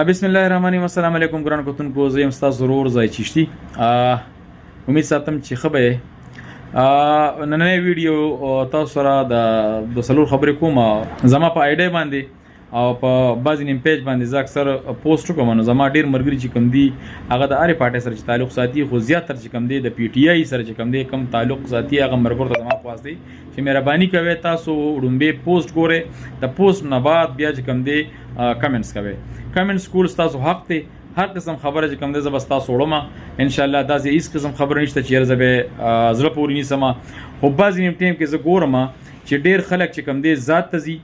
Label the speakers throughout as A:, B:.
A: بسم الله الرحمن الرحیم. السلام علیکم ګران کتونکو، زه یم ستاسو ضرور ځای چشتي. امید ساتم چې ښه به نننی ویډیو تاسو سره د څلور خبرې کوم. زما په آی ډی باندې او په بعضې نیم پیج باندې زه اکثر پوسټ کوم. نو زما ډېر ملګري چې کوم دي هغه د هرې پارټۍ سره چې تعلق ساتي، خو زیاتره چې کوم دی د پی ټي آی سره چې کوم دی کم تعلق ساتي، هغه ملګرو ته زما خواست دی چې مهرباني کوئ تاسو وړومبې پوسټ ګورئ، د پوسټ نه بعد بیا چې کوم دی کمنټس کوئ. کمنټس کول ستاسو حق دی. هر قسم خبره چې کوم دی زه به ستاسو وړم انشاءالله. داسې هېڅ قسم خبره نشته چې یاره زه به زړه پورې نیسم. خو بعضې نیم ټایم کې زه ګورم چې ډېر خلک چې کوم دی ذات ته ځي،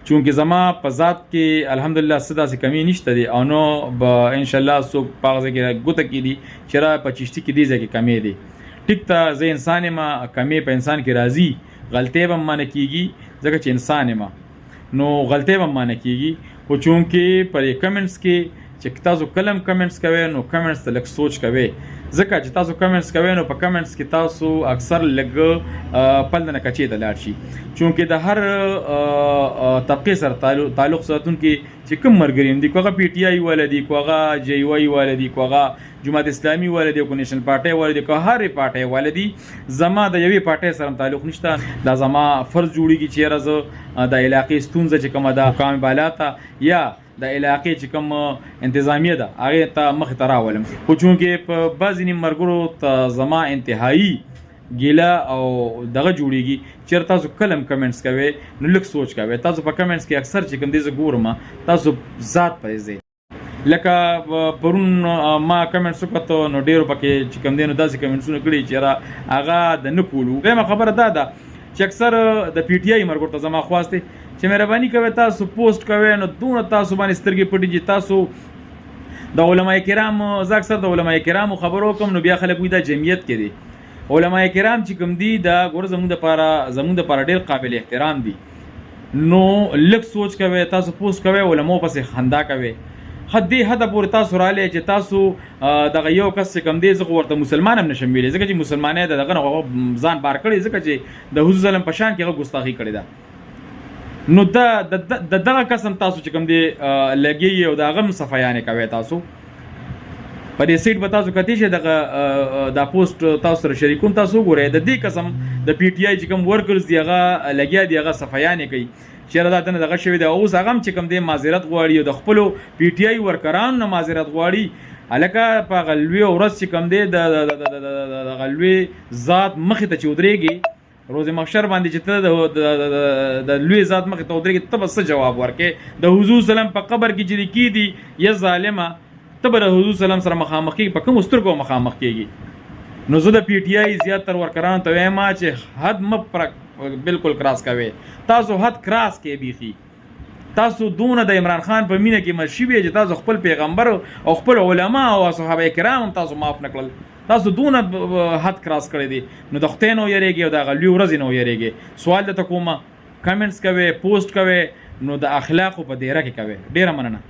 A: چونکې زما په ذات کې الحمدلله څه داسې کمی نشته دی، او نو به انشاءالله څوک په هغه ځای کې ګوته کېدي چې را په چشتي کې دې ځای کې کمی دی. ټیک ته زه انسان یم، کمی په انسان کې راځي، غلطۍ به مانه کېږي ځکه چې انسان یم، نو غلطۍ به مانه کېږي. خو چونکې پر کمنټس کې چې تاسو کلم کمنټس کوئ نو کمنټس ته لږ سوچ کوئ، ځکه چې تاسو کمنټس کوئ نو په کمنټس کې تاسو اکثر لږ پل نه کچې ته لاړ شي. چونکې د هر طبقې سره تعلق ساتونکي چې کوم ملګري دي، کو هغه پی ټي آی والا دي، کو هغه جے یو آی والا دي، کو هغه جماعت اسلامي والا دي، کو نیشنل پارټۍ والا دي، کو هرې پارټۍ والا دي، زما د یوې پارټۍ سره تعلق نشته. دا زما فرض جوړیږي چې یاره زه د علاقې ستونزه چې کومه ده حکام بالا ته یا د علاقې چې کوم انتظامیه ده هغې ته مخې ته راولم. خو چونکې په بعضې نیم ملګرو ته زما انتهایي ګیله او دغه جوړیږي چې تاسو کلم کمنټس کوئ نو لږ سوچ کوئ. تاسو په کمنټس کې اکثر چې کوم دی زه ګورم تاسو ذات پرې ځئ. لکه پرون ما کمنټس وکړو نو ډېرو پکې چې کوم دی نو داسې کمنټسونه کړي چې هغه د نه کولو. دویمه خبره دا ده چې اکثر د پی ټي آی ملګرو ته زما خواست دی چې مهرباني کوئ تاسو پوسټ کوئ نو دونه تاسو باندې سترګې پټې چې تاسو د علماء کرام، زه اکثر د علماء کرامو خبرو کوم نو بیا خلک وایي دا جمعیت کې دی. علماء کرام چې کوم دي دا ګوره زموږ دپاره ډېر قابل احترام دي، نو لږ سوچ کوئ، تاسو پوسټ کوئ، علماو پسې خندا کوئ. دې حده پورې تاسو رالی چې تاسو دغه یو کس چې کوم دی زه خو ورته مسلمان هم نشم ویلی، ځکه چې مسلمانۍ د دغه نه ځان بار کړی، ځکه چې د حضور صلی په شان کې هغه ګستاخي کړې ده. نو د دغه قسم تاسو چې کوم دی لګېږي او د هغه هم صفایانې کوئ. تاسو په دې سیټ به تاسو کتی شئ دا پوسټ تاسو سره شریکون تاسو وګورئ. د دې قسم د پی ټي آی چې کوم ورکرز دي هغه لګیا دي، هغه صفایانې کوي چې دا دنه دغه شوی دی. اوس هغه هم چې کوم دی معذرت غواړي او د خپلو پی ټي آی ورکرانو نه معذرت غواړي. هلکه په هغه لوی ورځ چې کوم دی د هغه لوی ذات مخې ته چې ودرېږي روز محشر باندې چې ته د لوی ذات مخې ته ودرېږي، ته به څه جواب ورکې؟ د حضور سلم په قبر کې چې کېدي یا ظالمه، ته به د حضور سلم سره مخامخ کېږي، په کومو سترګو مخامخ کېږي؟ نو زه د پی ټي آی زیاتر ورکرانو ته وایم چې حد مه بالکل کراس کوئ. تاسو حد کراس کې بیخي تاسو دونه د عمران خان په مینه کې مشي وي چې تاسو خپل پیغمبر او خپل علما او صحابه کرام هم تاسو معاف نه کړل. تاسو دونه حد کراس کړی دی، نو د خدای نه ویریږئ او د هغه لوی ورځې نه ویریږئ. سوال درته کومه، کمنټس کوئ، پوسټ کوئ، نو د اخلاقو په دایره کې کوئ. ډېره مننه.